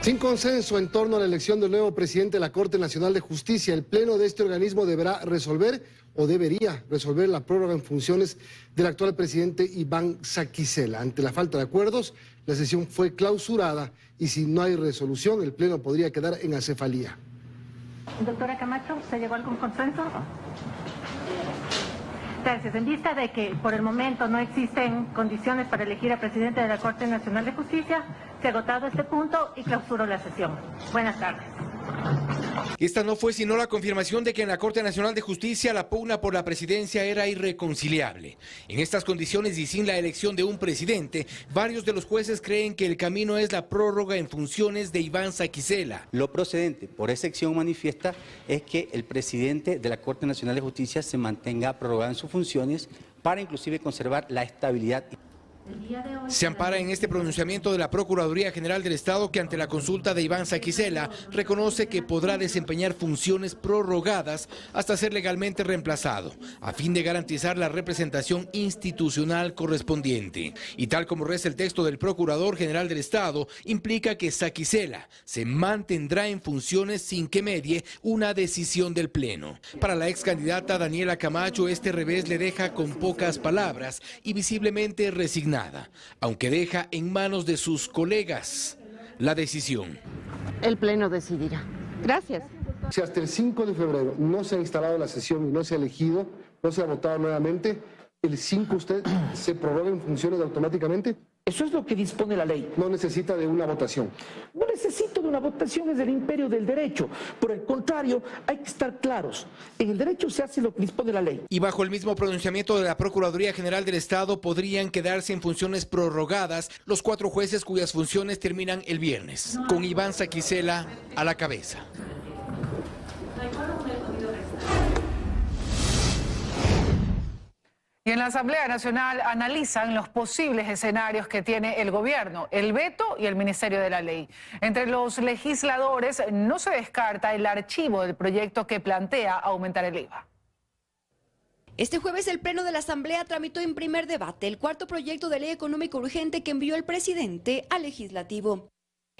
Sin consenso en torno a la elección del nuevo presidente de la Corte Nacional de Justicia, el Pleno de este organismo deberá resolver o debería resolver la prórroga en funciones del actual presidente Iván Saquicela. Ante la falta de acuerdos, la sesión fue clausurada y si no hay resolución, el Pleno podría quedar en acefalía. Doctora Camacho, ¿se llegó a algún consenso? Gracias. En vista de que por el momento no existen condiciones para elegir a presidente de la Corte Nacional de Justicia, se ha agotado este punto y clausuro la sesión. Buenas tardes. Esta no fue sino la confirmación de que en la Corte Nacional de Justicia la pugna por la presidencia era irreconciliable. En estas condiciones y sin la elección de un presidente, varios de los jueces creen que el camino es la prórroga en funciones de Iván Saquicela. Lo procedente por esa acción manifiesta es que el presidente de la Corte Nacional de Justicia se mantenga prorrogado en sus funciones para inclusive conservar la estabilidad. Se ampara en este pronunciamiento de la Procuraduría General del Estado que ante la consulta de Iván Saquicela reconoce que podrá desempeñar funciones prorrogadas hasta ser legalmente reemplazado, a fin de garantizar la representación institucional correspondiente. Y tal como reza el texto del Procurador General del Estado, implica que Saquicela se mantendrá en funciones sin que medie una decisión del Pleno. Para la ex candidata Daniela Camacho, este revés le deja con pocas palabras y visiblemente resignada, aunque deja en manos de sus colegas la decisión. El Pleno decidirá. Gracias. Si hasta el 5 de febrero no se ha instalado la sesión y no se ha elegido, no se ha votado nuevamente, ¿el 5 usted se prorroga en funciones automáticamente? Eso es lo que dispone la ley. No necesita de una votación. No necesito de una votación, es del imperio del derecho. Por el contrario, hay que estar claros. En el derecho se hace lo que dispone la ley. Y bajo el mismo pronunciamiento de la Procuraduría General del Estado podrían quedarse en funciones prorrogadas los 4 jueces cuyas funciones terminan el viernes, con Iván Saquicela a la cabeza. Y en la Asamblea Nacional analizan los posibles escenarios que tiene el gobierno, el veto y el Ministerio de la Ley. Entre los legisladores no se descarta el archivo del proyecto que plantea aumentar el IVA. Este jueves el Pleno de la Asamblea tramitó en primer debate el 4º proyecto de ley económico urgente que envió el presidente al Legislativo.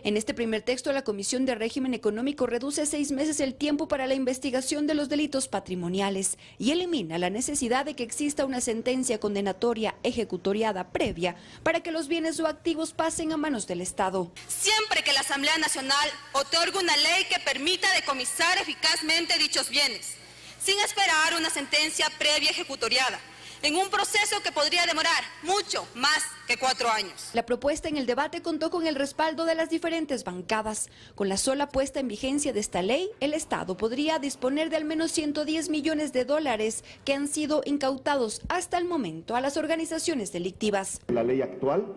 En este primer texto, la Comisión de Régimen Económico reduce 6 meses el tiempo para la investigación de los delitos patrimoniales y elimina la necesidad de que exista una sentencia condenatoria ejecutoriada previa para que los bienes o activos pasen a manos del Estado. Siempre que la Asamblea Nacional otorgue una ley que permita decomisar eficazmente dichos bienes, sin esperar una sentencia previa ejecutoriada, en un proceso que podría demorar mucho más que 4 años. La propuesta en el debate contó con el respaldo de las diferentes bancadas. Con la sola puesta en vigencia de esta ley, el Estado podría disponer de al menos 110 millones de dólares que han sido incautados hasta el momento a las organizaciones delictivas. La ley actual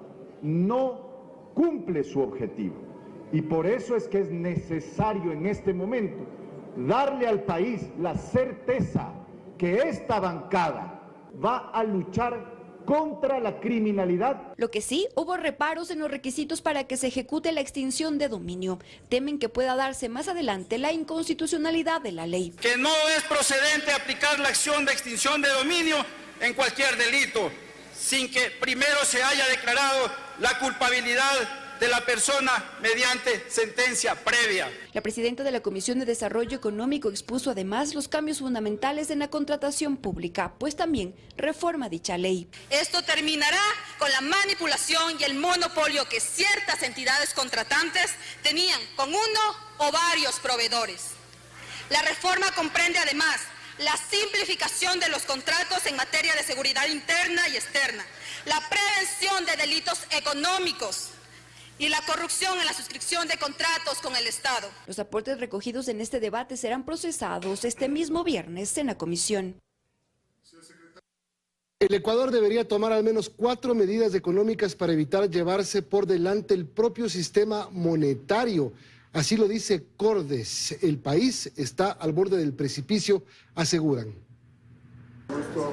no cumple su objetivo y por eso es que es necesario en este momento darle al país la certeza que esta bancada va a luchar contra la criminalidad. Lo que sí, hubo reparos en los requisitos para que se ejecute la extinción de dominio. Temen que pueda darse más adelante la inconstitucionalidad de la ley. Que no es procedente aplicar la acción de extinción de dominio en cualquier delito, sin que primero se haya declarado la culpabilidad de la persona mediante sentencia previa. La presidenta de la Comisión de Desarrollo Económico expuso además los cambios fundamentales en la contratación pública, pues también reforma dicha ley. Esto terminará con la manipulación y el monopolio que ciertas entidades contratantes tenían con uno o varios proveedores. La reforma comprende además la simplificación de los contratos en materia de seguridad interna y externa, la prevención de delitos económicos y la corrupción en la suscripción de contratos con el Estado. Los aportes recogidos en este debate serán procesados este mismo viernes en la comisión. El Ecuador debería tomar al menos 4 medidas económicas para evitar llevarse por delante el propio sistema monetario. Así lo dice Cordes. El país está al borde del precipicio, aseguran.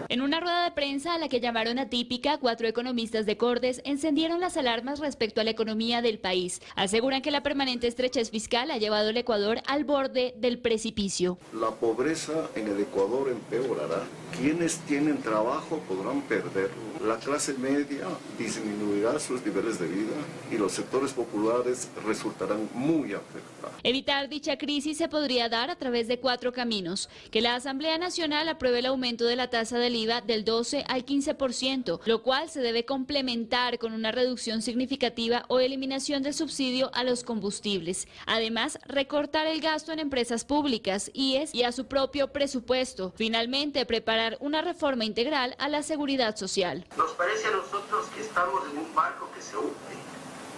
En una rueda de prensa a la que llamaron atípica, 4 economistas de Cordes encendieron las alarmas respecto a la economía del país. Aseguran que la permanente estrechez fiscal ha llevado al Ecuador al borde del precipicio. La pobreza en el Ecuador empeorará. Quienes tienen trabajo podrán perderlo. la clase media disminuirá sus niveles de vida y los sectores populares resultarán muy afectados. Evitar dicha crisis se podría dar a través de 4 caminos: que la Asamblea Nacional apruebe el aumento de la tasa del IVA del 12 al 15%, lo cual se debe complementar con una reducción significativa o eliminación del subsidio a los combustibles. Además, recortar el gasto en empresas públicas, IES y a su propio presupuesto. Finalmente, preparar una reforma integral a la seguridad social. Nos parece a nosotros que estamos en un barco que se hunde.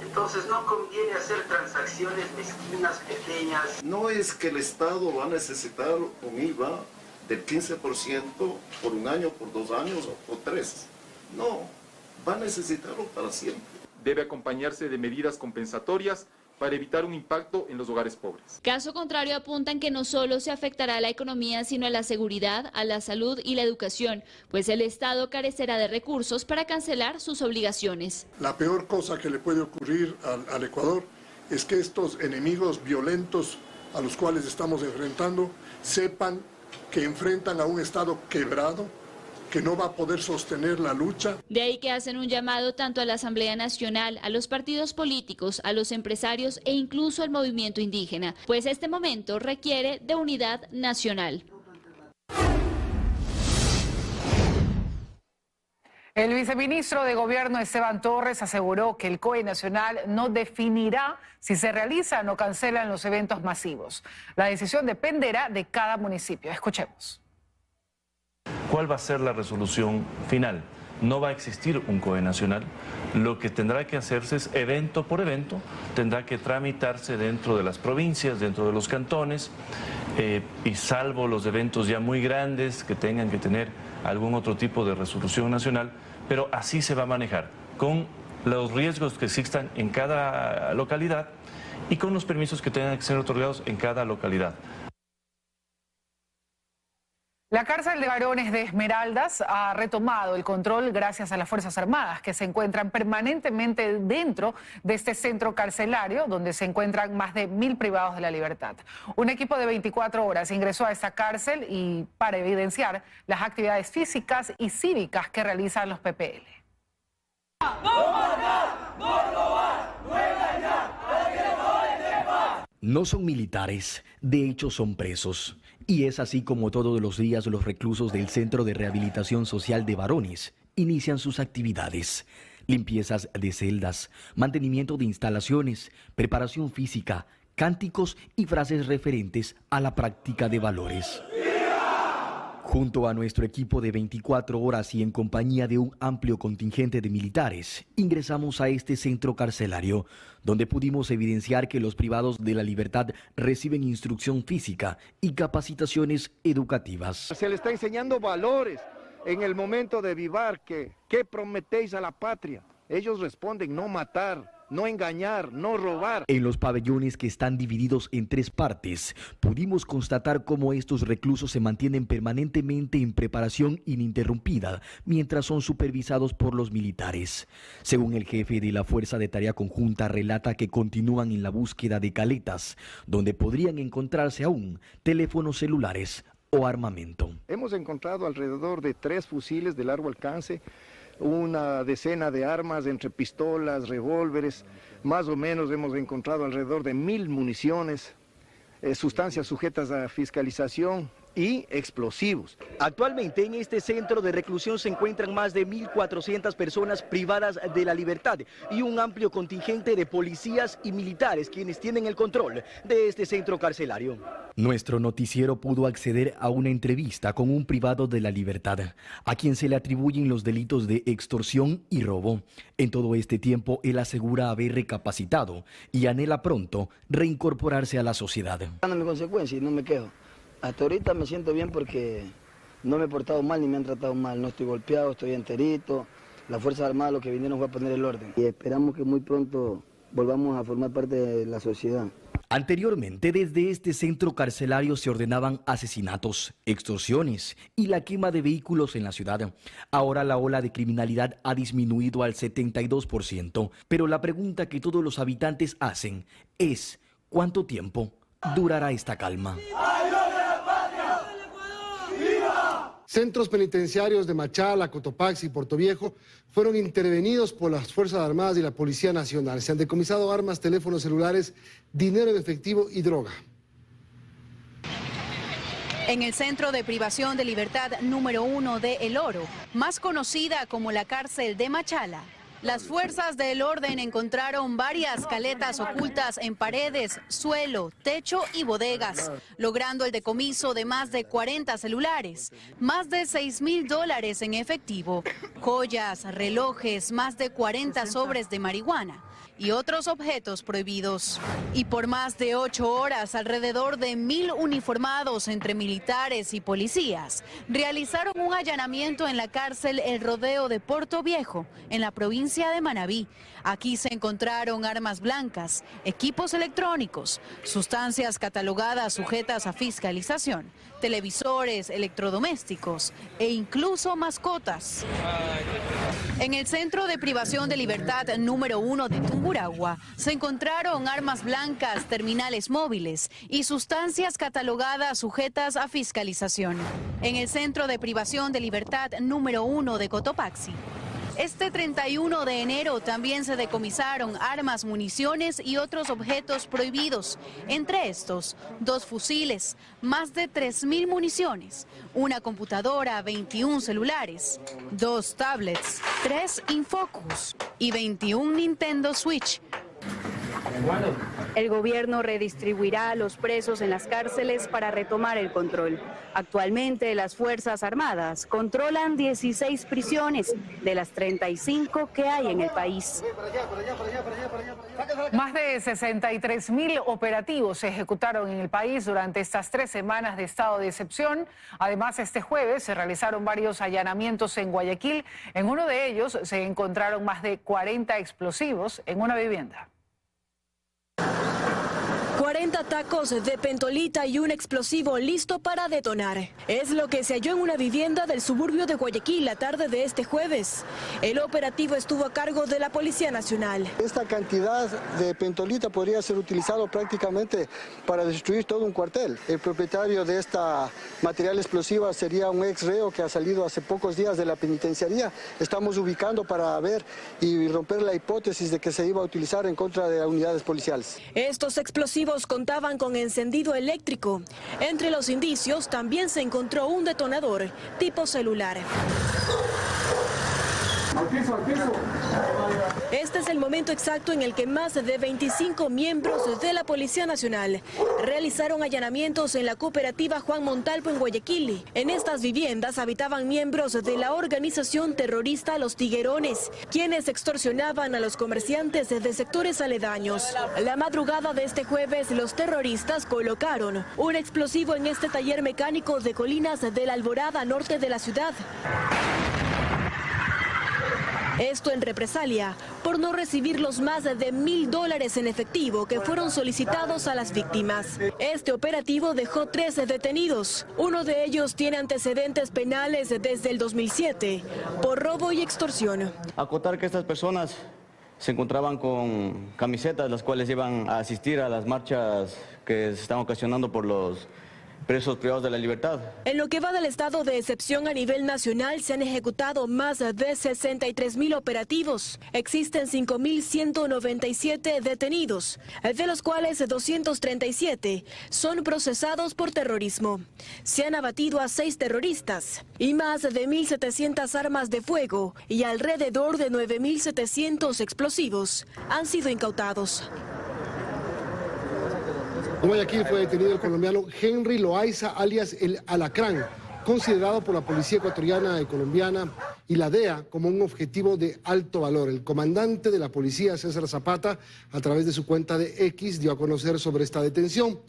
Entonces no conviene hacer transacciones mezquinas, pequeñas. No es que el Estado va a necesitar un IVA del 15% por un año, por 2 años o por 3. No, va a necesitarlo para siempre. Debe acompañarse de medidas compensatorias para evitar un impacto en los hogares pobres. Caso contrario, apuntan que no solo se afectará a la economía, sino a la seguridad, a la salud y la educación, pues el Estado carecerá de recursos para cancelar sus obligaciones. La peor cosa que le puede ocurrir al Ecuador es que estos enemigos violentos a los cuales estamos enfrentando sepan que enfrentan a un Estado quebrado, que no va a poder sostener la lucha. De ahí que hacen un llamado tanto a la Asamblea Nacional, a los partidos políticos, a los empresarios e incluso al movimiento indígena, pues este momento requiere de unidad nacional. El viceministro de Gobierno Esteban Torres aseguró que el COE Nacional no definirá si se realizan o cancelan los eventos masivos. La decisión dependerá de cada municipio. Escuchemos. ¿Cuál va a ser la resolución final? No va a existir un COE nacional. Lo que tendrá que hacerse es evento por evento, tendrá que tramitarse dentro de las provincias, dentro de los cantones, y salvo los eventos ya muy grandes que tengan que tener algún otro tipo de resolución nacional, pero así se va a manejar, con los riesgos que existan en cada localidad y con los permisos que tengan que ser otorgados en cada localidad. La cárcel de varones de Esmeraldas ha retomado el control gracias a las Fuerzas Armadas, que se encuentran permanentemente dentro de este centro carcelario, donde se encuentran más de 1000 privados de la libertad. Un equipo de 24 horas ingresó a esta cárcel y para evidenciar las actividades físicas y cívicas que realizan los PPL. No son militares, de hecho son presos. Y es así como todos los días los reclusos del Centro de Rehabilitación Social de Varones inician sus actividades. Limpiezas de celdas, mantenimiento de instalaciones, preparación física, cánticos y frases referentes a la práctica de valores. Junto a nuestro equipo de 24 horas y en compañía de un amplio contingente de militares, ingresamos a este centro carcelario, donde pudimos evidenciar que los privados de la libertad reciben instrucción física y capacitaciones educativas. Se le está enseñando valores en el momento de vivar, ¿qué prometéis a la patria? Ellos responden: no matar, no engañar, no robar. En los pabellones que están divididos en 3 partes, pudimos constatar cómo estos reclusos se mantienen permanentemente en preparación ininterrumpida mientras son supervisados por los militares. Según el jefe de la Fuerza de Tarea Conjunta, relata que continúan en la búsqueda de caletas, donde podrían encontrarse aún teléfonos celulares o armamento. Hemos encontrado alrededor de 3 fusiles de largo alcance, una decena de armas entre pistolas, revólveres, más o menos hemos encontrado alrededor de 1000 municiones, sustancias sujetas a fiscalización y explosivos. Actualmente en este centro de reclusión se encuentran más de 1.400 personas privadas de la libertad y un amplio contingente de policías y militares quienes tienen el control de este centro carcelario. Nuestro noticiero pudo acceder a una entrevista con un privado de la libertad, a quien se le atribuyen los delitos de extorsión y robo. En todo este tiempo, él asegura haber recapacitado y anhela pronto reincorporarse a la sociedad. Dándome consecuencias y no me quedo. Hasta ahorita me siento bien porque no me he portado mal ni me han tratado mal. No estoy golpeado, estoy enterito. Las Fuerzas Armadas lo que vinieron fue a poner el orden. Y esperamos que muy pronto volvamos a formar parte de la sociedad. Anteriormente, desde este centro carcelario se ordenaban asesinatos, extorsiones y la quema de vehículos en la ciudad. Ahora la ola de criminalidad ha disminuido al 72%, pero la pregunta que todos los habitantes hacen es: ¿cuánto tiempo durará esta calma? Centros penitenciarios de Machala, Cotopaxi y Puerto Viejo fueron intervenidos por las Fuerzas Armadas y la Policía Nacional. Se han decomisado armas, teléfonos celulares, dinero en efectivo y droga. En el Centro de Privación de Libertad número 1 de El Oro, más conocida como la cárcel de Machala, las fuerzas del orden encontraron varias caletas ocultas en paredes, suelo, techo y bodegas, logrando el decomiso de más de 40 celulares, más de $6.000 en efectivo, joyas, relojes, más de 40 sobres de marihuana y otros objetos prohibidos. Y por más de 8 horas, alrededor de 1.000 uniformados entre militares y policías realizaron un allanamiento en la cárcel El Rodeo de Puerto Viejo, en la provincia de Manabí. Aquí se encontraron armas blancas, equipos electrónicos, sustancias catalogadas sujetas a fiscalización, televisores, electrodomésticos e incluso mascotas. En el Centro de Privación de Libertad número 1 de Tungurahua se encontraron armas blancas, terminales móviles y sustancias catalogadas sujetas a fiscalización. En el Centro de Privación de Libertad número 1 de Cotopaxi, este 31 de enero también se decomisaron armas, municiones y otros objetos prohibidos. Entre estos, 2 fusiles, más de 3.000 municiones, una computadora, 21 celulares, 2 tablets, 3 Infocus y 21 Nintendo Switch. El gobierno redistribuirá a los presos en las cárceles para retomar el control. Actualmente las Fuerzas Armadas controlan 16 prisiones de las 35 que hay en el país. Más de 63.000 operativos se ejecutaron en el país durante estas 3 semanas de estado de excepción. Además, este jueves se realizaron varios allanamientos en Guayaquil. En uno de ellos se encontraron más de 40 explosivos en una vivienda. 40 tacos de pentolita y un explosivo listo para detonar. Es lo que se halló en una vivienda del suburbio de Guayaquil la tarde de este jueves. El operativo estuvo a cargo de la Policía Nacional. Esta cantidad de pentolita podría ser utilizado prácticamente para destruir todo un cuartel. El propietario de esta material explosiva sería un ex reo que ha salido hace pocos días de la penitenciaría. Estamos ubicando para ver y romper la hipótesis de que se iba a utilizar en contra de unidades policiales. Estos explosivos contaban con encendido eléctrico. Entre los indicios también se encontró un detonador tipo celular. Este es el momento exacto en el que más de 25 miembros de la Policía Nacional realizaron allanamientos en la cooperativa Juan Montalvo en Guayaquil. En estas viviendas habitaban miembros de la organización terrorista Los Tiguerones, quienes extorsionaban a los comerciantes de sectores aledaños. La madrugada de este jueves, los terroristas colocaron un explosivo en este taller mecánico de Colinas de la Alborada, norte de la ciudad. Esto en represalia por no recibir los más de $1.000 en efectivo que fueron solicitados a las víctimas. Este operativo dejó 13 detenidos. Uno de ellos tiene antecedentes penales desde el 2007 por robo y extorsión. Acotar que estas personas se encontraban con camisetas las cuales iban a asistir a las marchas que se están ocasionando por los presos privados de la libertad. En lo que va del estado de excepción a nivel nacional se han ejecutado más de 63.000 operativos. Existen 5.197 detenidos, de los cuales 237 son procesados por terrorismo. Se han abatido a 6 terroristas y más de 1.700 armas de fuego y alrededor de 9.700 explosivos han sido incautados. En Guayaquil fue detenido el colombiano Henry Loaiza, alias el Alacrán, considerado por la policía ecuatoriana y colombiana y la DEA como un objetivo de alto valor. El comandante de la policía, César Zapata, a través de su cuenta de X, dio a conocer sobre esta detención.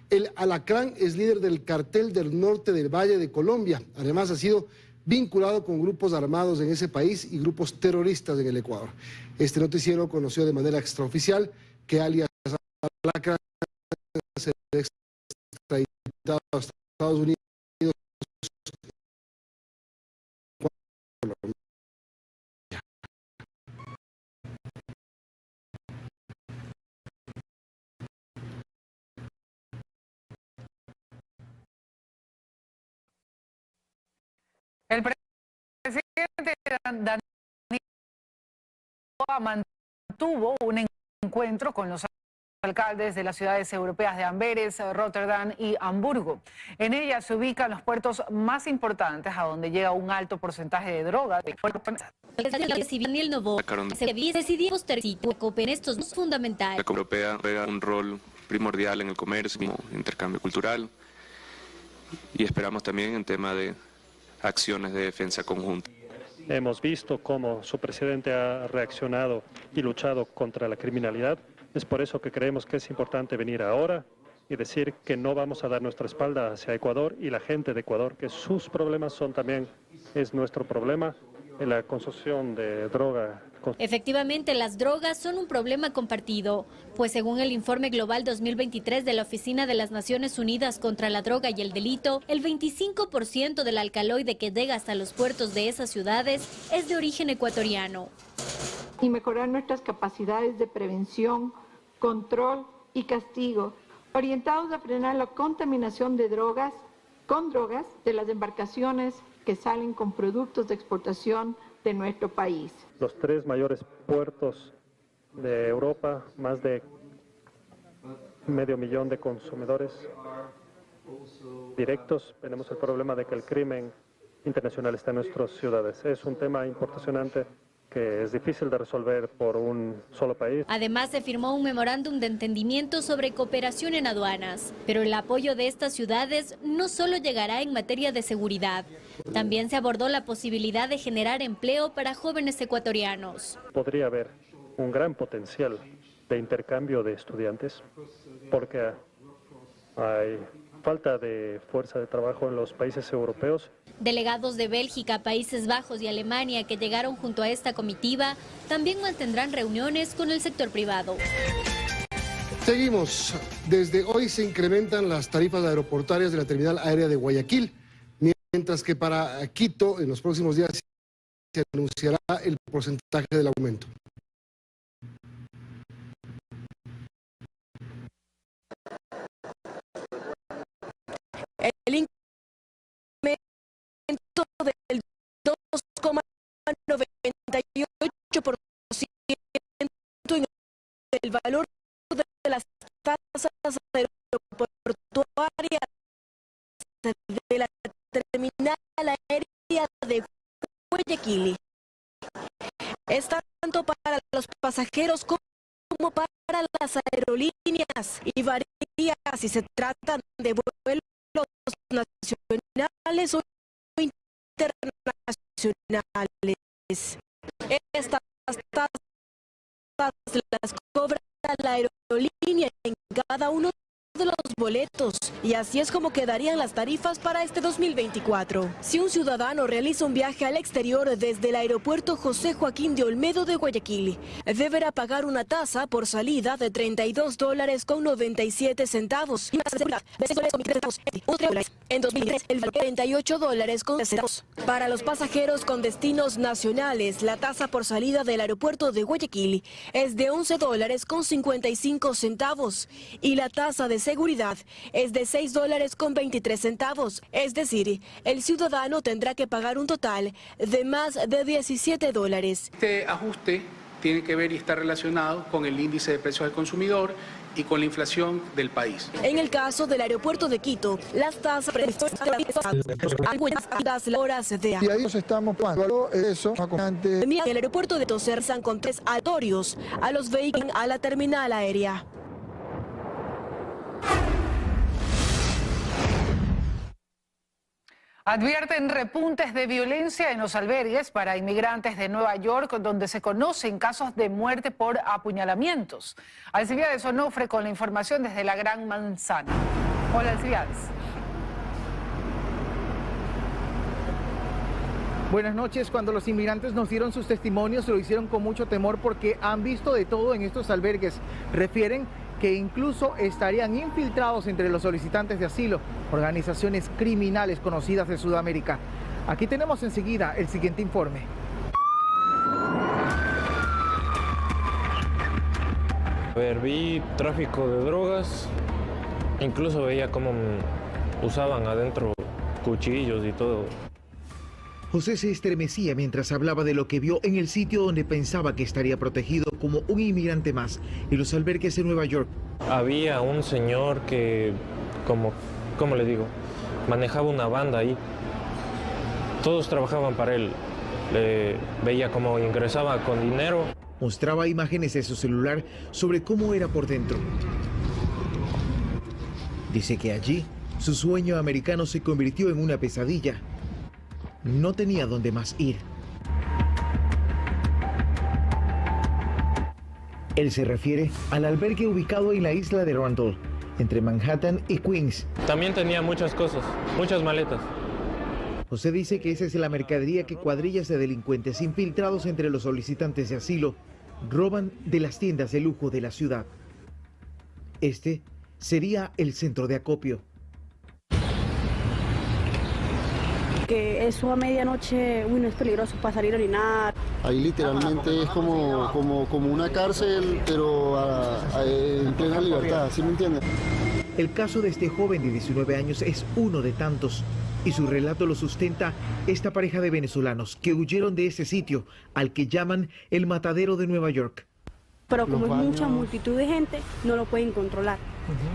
El Alacrán es líder del cartel del norte del Valle de Colombia. Además, ha sido vinculado con grupos armados en ese país y grupos terroristas en el Ecuador. Este noticiero conoció de manera extraoficial que alias Alacrán se extraditado a Estados Unidos. El presidente Daniel mantuvo un encuentro con los alcaldes de las ciudades europeas de Amberes, Rotterdam y Hamburgo. En ella se ubican los puertos más importantes a donde llega un alto porcentaje de droga. Daniel Novo decidió postergar en estos dos fundamentales. La Comisión Europea juega un rol primordial en el comercio, intercambio cultural, y esperamos también en tema de acciones de defensa conjunta. Hemos visto cómo su presidente ha reaccionado y luchado contra la criminalidad. Es por eso que creemos que es importante venir ahora y decir que no vamos a dar nuestra espalda hacia Ecuador y la gente de Ecuador, que sus problemas es nuestro problema en la consumición de droga. Efectivamente, las drogas son un problema compartido, pues según el informe global 2023 de la Oficina de las Naciones Unidas contra la Droga y el Delito, el 25% del alcaloide que llega hasta los puertos de esas ciudades es de origen ecuatoriano. Y mejorar nuestras capacidades de prevención, control y castigo, orientados a frenar la contaminación de drogas, de las embarcaciones que salen con productos de exportación de nuestro país. Los 3 mayores puertos de Europa, más de 500,000 de consumidores directos. Tenemos el problema de que el crimen internacional está en nuestras ciudades. Es un tema impresionante que es difícil de resolver por un solo país. Además, se firmó un memorándum de entendimiento sobre cooperación en aduanas, pero el apoyo de estas ciudades no solo llegará en materia de seguridad, también se abordó la posibilidad de generar empleo para jóvenes ecuatorianos. Podría haber un gran potencial de intercambio de estudiantes, porque hay falta de fuerza de trabajo en los países europeos. Delegados de Bélgica, Países Bajos y Alemania que llegaron junto a esta comitiva también mantendrán reuniones con el sector privado. Seguimos. Desde hoy se incrementan las tarifas aeroportuarias de la terminal aérea de Guayaquil, mientras que para Quito en los próximos días se anunciará el porcentaje del aumento. El incremento del 2,98% en el valor de las tasas aeroportuarias de la terminal aérea de Guayaquil es tanto para los pasajeros como para las aerolíneas y varía si se trata de vuelos nacionales o internacionales. Estas tasas las cobra la aerolínea en cada uno de los boletos y así es como quedarían las tarifas para este 2024. Si un ciudadano realiza un viaje al exterior desde el aeropuerto José Joaquín de Olmedo de Guayaquil, deberá pagar una tasa por salida de $32.97 y más seguridad de $6.03. En 2003 el valor $38.00. Para los pasajeros con destinos nacionales, la tasa por salida del aeropuerto de Guayaquil es de $11.55 y la tasa de seguridad es de $6.23. Es decir, el ciudadano tendrá que pagar un total de más de $17. Este ajuste tiene que ver y está relacionado con el índice de precios al consumidor y con la inflación del país. En el caso del aeropuerto de Quito, las tasas algunas horas de y ahí nos estamos pagando eso. En el aeropuerto de Tosersan con 3 aleatorios a los vehículos a la terminal aérea. Advierten repuntes de violencia en los albergues para inmigrantes de Nueva York, donde se conocen casos de muerte por apuñalamientos. Alcibiades Onofre con la información desde la Gran Manzana. Hola, Alcibiades. Buenas noches. Cuando los inmigrantes nos dieron sus testimonios, lo hicieron con mucho temor porque han visto de todo en estos albergues. Refieren que incluso estarían infiltrados entre los solicitantes de asilo, organizaciones criminales conocidas de Sudamérica. Aquí tenemos enseguida el siguiente informe. A ver, vi tráfico de drogas, incluso veía cómo usaban adentro cuchillos y todo. José se estremecía mientras hablaba de lo que vio en el sitio donde pensaba que estaría protegido como un inmigrante más, en los albergues de Nueva York. Había un señor que, ¿cómo le digo? Manejaba una banda ahí. Todos trabajaban para él. Veía cómo ingresaba con dinero. Mostraba imágenes de su celular sobre cómo era por dentro. Dice que allí su sueño americano se convirtió en una pesadilla. No tenía dónde más ir. Él se refiere al albergue ubicado en la isla de Randall, entre Manhattan y Queens. También tenía muchas cosas, muchas maletas. José dice que esa es la mercadería que cuadrillas de delincuentes infiltrados entre los solicitantes de asilo roban de las tiendas de lujo de la ciudad. Este sería el centro de acopio. Que eso a medianoche, no es peligroso para salir a orinar. Ahí literalmente es como una cárcel, pero en plena libertad, ¿sí me entiendes? El caso de este joven de 19 años es uno de tantos, y su relato lo sustenta esta pareja de venezolanos que huyeron de ese sitio al que llaman el matadero de Nueva York. Pero como es mucha multitud de gente, no lo pueden controlar.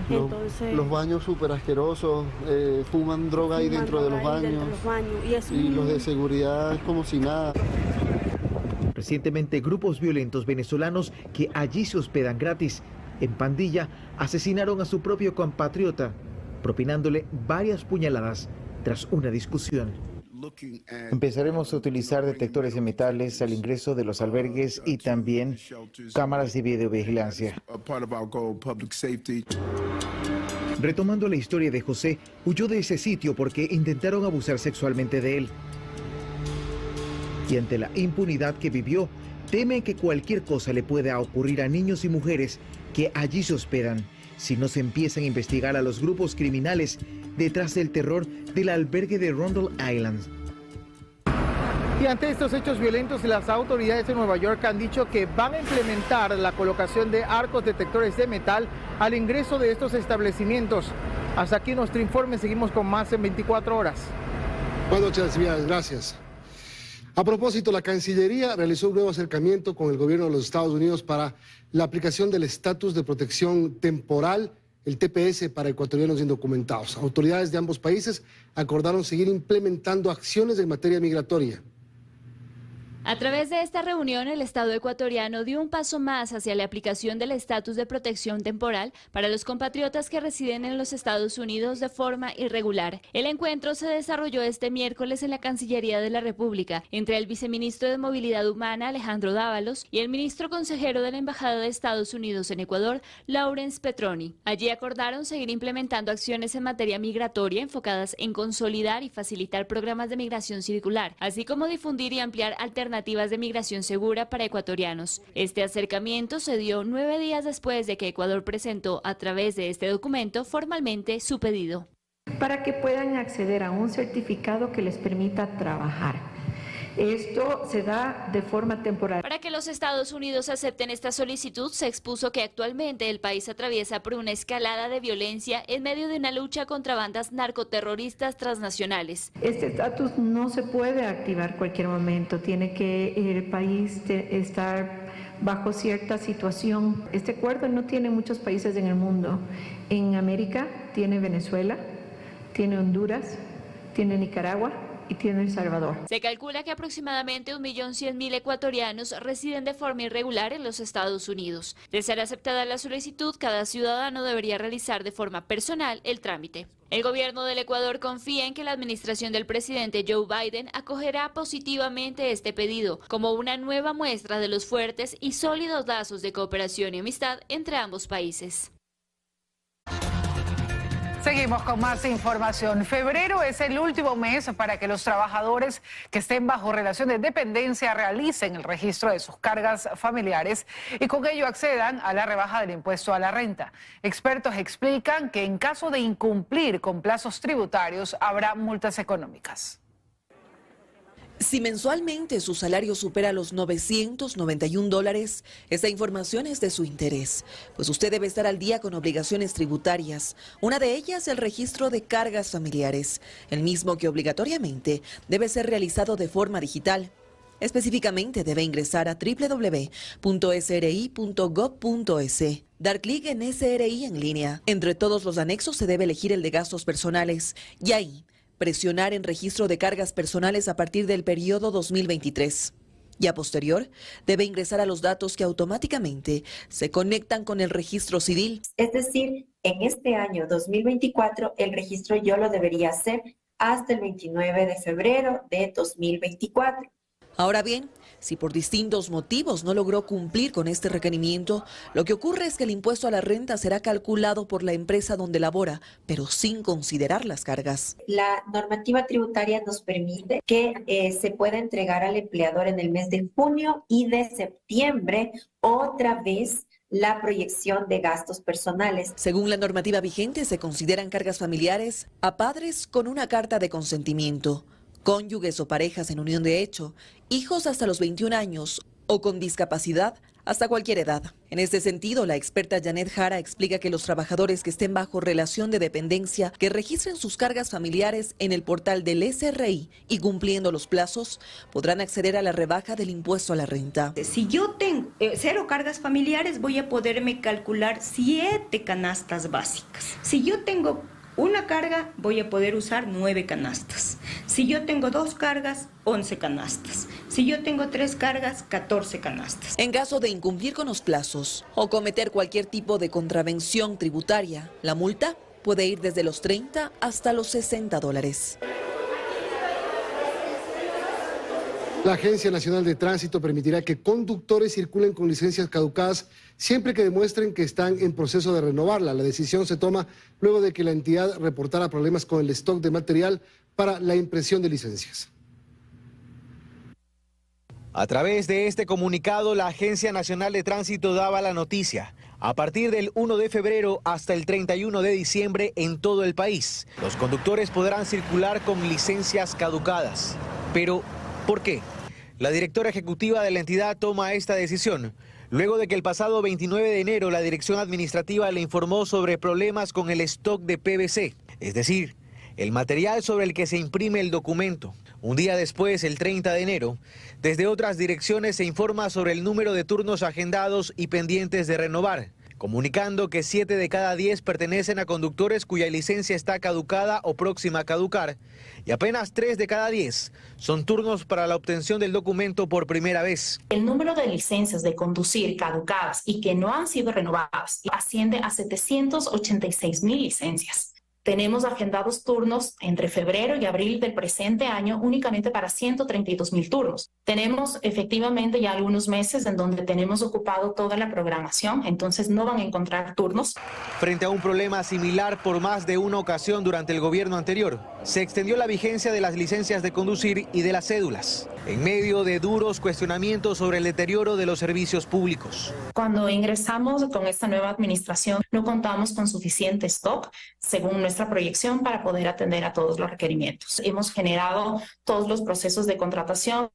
Entonces, los baños súper asquerosos, fuman droga ahí dentro de los baños. Y los de seguridad es como si nada. Recientemente, grupos violentos venezolanos que allí se hospedan gratis, en pandilla, asesinaron a su propio compatriota, propinándole varias puñaladas tras una discusión. Empezaremos a utilizar detectores de metales al ingreso de los albergues y también cámaras de videovigilancia. Retomando la historia de José, huyó de ese sitio porque intentaron abusar sexualmente de él. Y ante la impunidad que vivió, teme que cualquier cosa le pueda ocurrir a niños y mujeres que allí se hospedan si no se empiezan a investigar a los grupos criminales detrás del terror del albergue de Randall Island. Y ante estos hechos violentos, las autoridades de Nueva York han dicho que van a implementar la colocación de arcos detectores de metal al ingreso de estos establecimientos. Hasta aquí nuestro informe, seguimos con más en 24 horas. Buenas noches, gracias. A propósito, la Cancillería realizó un nuevo acercamiento con el gobierno de los Estados Unidos para la aplicación del estatus de protección temporal, el TPS, para ecuatorianos indocumentados. Autoridades de ambos países acordaron seguir implementando acciones en materia migratoria. A través de esta reunión, el Estado ecuatoriano dio un paso más hacia la aplicación del estatus de protección temporal para los compatriotas que residen en los Estados Unidos de forma irregular. El encuentro se desarrolló este miércoles en la Cancillería de la República, entre el viceministro de Movilidad Humana, Alejandro Dávalos, y el ministro consejero de la Embajada de Estados Unidos en Ecuador, Lawrence Petroni. Allí acordaron seguir implementando acciones en materia migratoria enfocadas en consolidar y facilitar programas de migración circular, así como difundir y ampliar alternativas de migración segura para ecuatorianos. Este acercamiento se dio 9 días después de que Ecuador presentó a través de este documento formalmente su pedido. Para que puedan acceder a un certificado que les permita trabajar. Esto se da de forma temporal. Para que los Estados Unidos acepten esta solicitud, se expuso que actualmente el país atraviesa por una escalada de violencia en medio de una lucha contra bandas narcoterroristas transnacionales. Este estatus no se puede activar cualquier momento, tiene que el país estar bajo cierta situación. Este acuerdo no tiene muchos países en el mundo. En América tiene Venezuela, tiene Honduras, tiene Nicaragua y tiene El Salvador. Se calcula que aproximadamente 1.100.000 ecuatorianos residen de forma irregular en los Estados Unidos. De ser aceptada la solicitud, cada ciudadano debería realizar de forma personal el trámite. El gobierno del Ecuador confía en que la administración del presidente Joe Biden acogerá positivamente este pedido como una nueva muestra de los fuertes y sólidos lazos de cooperación y amistad entre ambos países. Seguimos con más información. Febrero es el último mes para que los trabajadores que estén bajo relación de dependencia realicen el registro de sus cargas familiares y con ello accedan a la rebaja del impuesto a la renta. Expertos explican que en caso de incumplir con plazos tributarios habrá multas económicas. Si mensualmente su salario supera los $991, esta información es de su interés, pues usted debe estar al día con obligaciones tributarias. Una de ellas, el registro de cargas familiares, el mismo que obligatoriamente debe ser realizado de forma digital. Específicamente debe ingresar a www.sri.gov.es. Dar clic en SRI en línea. Entre todos los anexos se debe elegir el de gastos personales y ahí presionar en registro de cargas personales a partir del periodo 2023. Y a posterior, debe ingresar a los datos que automáticamente se conectan con el registro civil. Es decir, en este año 2024 el registro yo lo debería hacer hasta el 29 de febrero de 2024. Ahora bien, si por distintos motivos no logró cumplir con este requerimiento, lo que ocurre es que el impuesto a la renta será calculado por la empresa donde labora, pero sin considerar las cargas. La normativa tributaria nos permite que se pueda entregar al empleador en el mes de junio y de septiembre otra vez la proyección de gastos personales. Según la normativa vigente, se consideran cargas familiares a padres con una carta de consentimiento, cónyuges o parejas en unión de hecho, hijos hasta los 21 años o con discapacidad hasta cualquier edad. En este sentido, la experta Janet Jara explica que los trabajadores que estén bajo relación de dependencia que registren sus cargas familiares en el portal del SRI y cumpliendo los plazos, podrán acceder a la rebaja del impuesto a la renta. Si yo tengo 0 cargas familiares, voy a poderme calcular 7 canastas básicas. Si yo tengo una carga, voy a poder usar 9 canastas. Si yo tengo 2 cargas, 11 canastas. Si yo tengo 3 cargas, 14 canastas. En caso de incumplir con los plazos o cometer cualquier tipo de contravención tributaria, la multa puede ir desde los $30 hasta los $60. La Agencia Nacional de Tránsito permitirá que conductores circulen con licencias caducadas siempre que demuestren que están en proceso de renovarla. La decisión se toma luego de que la entidad reportara problemas con el stock de material para la impresión de licencias. A través de este comunicado, la Agencia Nacional de Tránsito daba la noticia. A partir del 1 de febrero hasta el 31 de diciembre en todo el país, los conductores podrán circular con licencias caducadas. Pero, ¿por qué? La directora ejecutiva de la entidad toma esta decisión luego de que el pasado 29 de enero la Dirección Administrativa le informó sobre problemas con el stock de PVC, es decir, el material sobre el que se imprime el documento. Un día después, el 30 de enero, desde otras direcciones se informa sobre el número de turnos agendados y pendientes de renovar, comunicando que 7 de cada 10 pertenecen a conductores cuya licencia está caducada o próxima a caducar, y apenas 3 de cada 10 son turnos para la obtención del documento por primera vez. El número de licencias de conducir caducadas y que no han sido renovadas asciende a 786,000 licencias. Tenemos agendados turnos entre febrero y abril del presente año únicamente para 132,000 turnos. Tenemos efectivamente ya algunos meses en donde tenemos ocupado toda la programación, entonces no van a encontrar turnos. Frente a un problema similar por más de una ocasión durante el gobierno anterior, se extendió la vigencia de las licencias de conducir y de las cédulas, en medio de duros cuestionamientos sobre el deterioro de los servicios públicos. Cuando ingresamos con esta nueva administración, no contamos con suficiente stock, según nuestra proyección, para poder atender a todos los requerimientos. Hemos generado todos los procesos de contratación.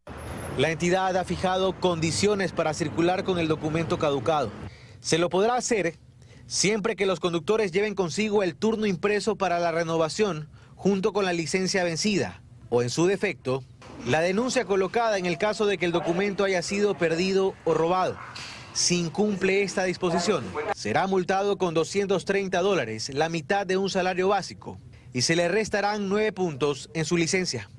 La entidad ha fijado condiciones para circular con el documento caducado. Se lo podrá hacer siempre que los conductores lleven consigo el turno impreso para la renovación junto con la licencia vencida, o en su defecto, la denuncia colocada en el caso de que el documento haya sido perdido o robado. Si incumple esta disposición, será multado con $230, la mitad de un salario básico, y se le restarán 9 puntos en su licencia.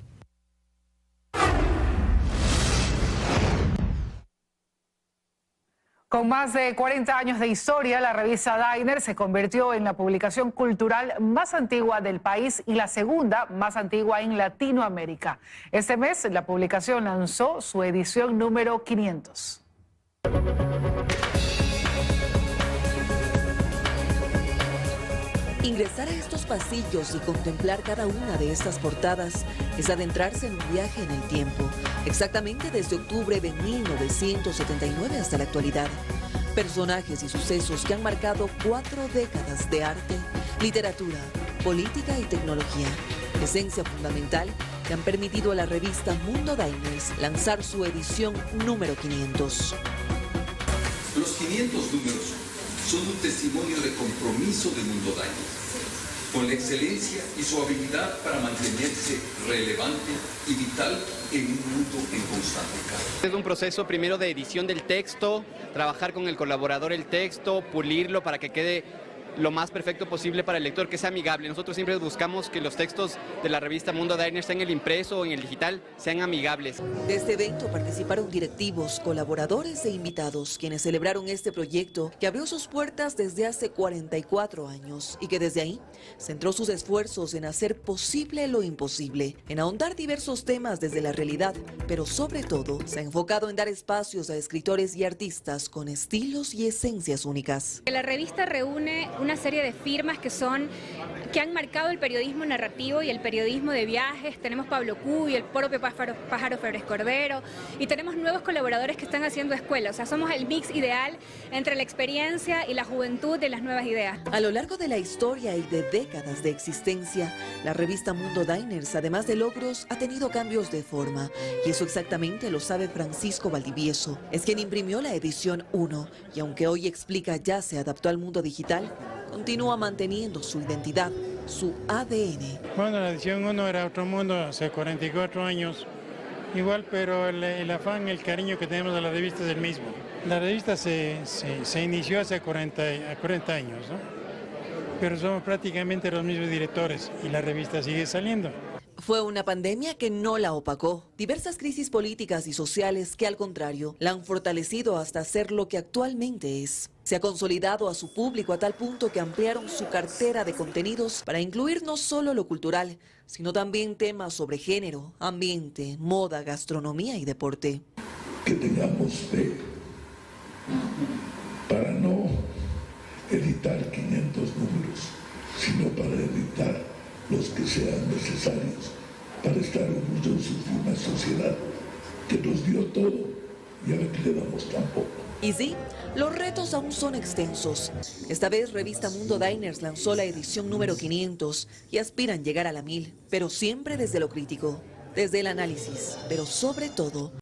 Con más de 40 años de historia, la revista Diner se convirtió en la publicación cultural más antigua del país y la segunda más antigua en Latinoamérica. Este mes, la publicación lanzó su edición número 500. Ingresar a estos pasillos y contemplar cada una de estas portadas es adentrarse en un viaje en el tiempo, exactamente desde octubre de 1979 hasta la actualidad. Personajes y sucesos que han marcado 4 décadas de arte, literatura, política y tecnología. Esencia fundamental que han permitido a la revista Mundo Diners lanzar su edición número 500. Los 500 números son un testimonio de compromiso de Mundo Diners, con la excelencia y su habilidad para mantenerse relevante y vital en un mundo en constante cambio. Es un proceso primero de edición del texto, trabajar con el colaborador el texto, pulirlo para que quede lo más perfecto posible para el lector, que sea amigable. Nosotros siempre buscamos que los textos de la revista Mundo Diners, en el impreso o en el digital, sean amigables. De este evento participaron directivos, colaboradores e invitados, quienes celebraron este proyecto que abrió sus puertas desde hace 44 años y que desde ahí centró sus esfuerzos en hacer posible lo imposible, en ahondar diversos temas desde la realidad, pero sobre todo se ha enfocado en dar espacios a escritores y artistas con estilos y esencias únicas. La revista reúne una serie de firmas que han marcado el periodismo narrativo y el periodismo de viajes. Tenemos Pablo Cuy, el propio Pájaro Febres Cordero, y tenemos nuevos colaboradores que están haciendo escuela. O sea, somos el mix ideal entre la experiencia y la juventud de las nuevas ideas. A lo largo de la historia y de décadas de existencia, la revista Mundo Diners, además de logros, ha tenido cambios de forma. Y eso exactamente lo sabe Francisco Valdivieso. Es quien imprimió la edición 1 y aunque hoy explica ya se adaptó al mundo digital, continúa manteniendo su identidad, su ADN. Bueno, la edición 1 era otro mundo hace 44 años, igual, pero el afán, el cariño que tenemos a la revista es el mismo. La revista se inició hace 40 años, ¿no? Pero somos prácticamente los mismos directores y la revista sigue saliendo. Fue una pandemia que no la opacó. Diversas crisis políticas y sociales que, al contrario, la han fortalecido hasta ser lo que actualmente es. Se ha consolidado a su público a tal punto que ampliaron su cartera de contenidos para incluir no solo lo cultural, sino también temas sobre género, ambiente, moda, gastronomía y deporte. Que tengamos fe para no editar 500 números, sino para editar los que sean necesarios para estar orgullosos de una sociedad que nos dio todo y a la que le damos tan poco. Y sí, los retos aún son extensos. Esta vez Revista Mundo Diners lanzó la edición número 500 y aspiran llegar a la 1000, pero siempre desde lo crítico, desde el análisis, pero sobre todo